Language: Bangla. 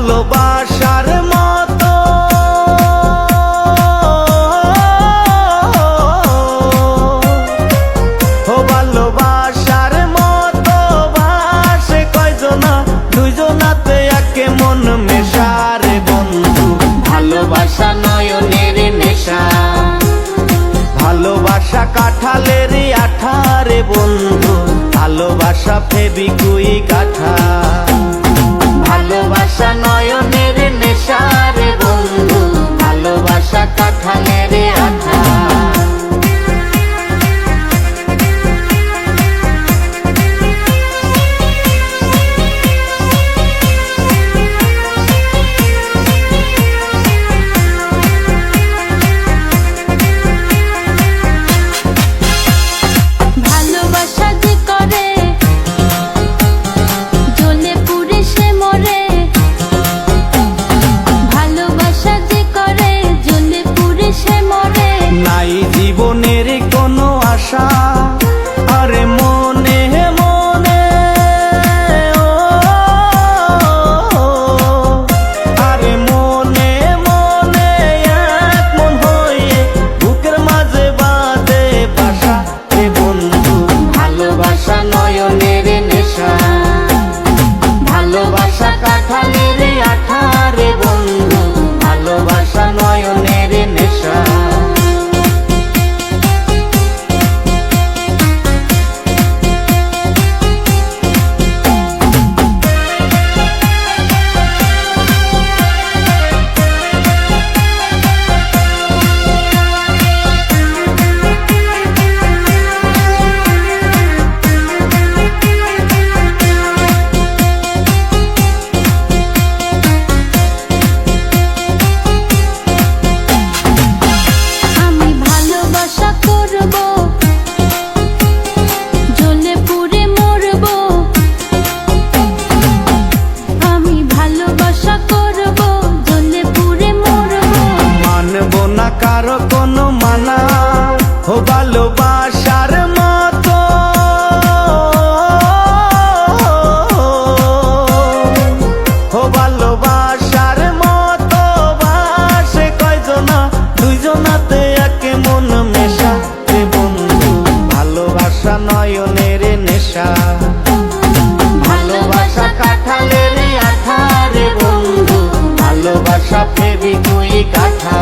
ভালোবাসার মতো ভালোবাসার মতো বাসে কয়জনা, দুইজনাতে একে মন মেশারে বন্ধু। ভালোবাসা নয়নের নেশা, ভালোবাসা কাঁঠালের আঠারে বন্ধু, ভালোবাসা ফেবিকুইক আঠা। ভালোবাসা নয়নের নেশা রে বন্ধু, ভালোবাসা কাঁঠালের আঠা। নাই জীবনের কোনো আশা, আরে মনে মনে আরে মনে মনে এক মন হয়ে বুকের মাঝে বাঁধে বাসা রে বন্ধু। ভালোবাসা নয়নের নেশা, ভালোবাসা কাঁঠালের আঠা রে বন্ধু, ভালোবাসা নয়নের নেশা। কারো কোনো মানা ভালোবাসার মতো ভালোবাসার মতো বাসে কয়জনা, দুইজনাতে একে মন মেশা রে বন্ধু। ভালোবাসা নয়নের নেশা, ভালোবাসা কাঁঠালের আঠা রে বন্ধু, ভালোবাসা ফেবিকুইক আঠা।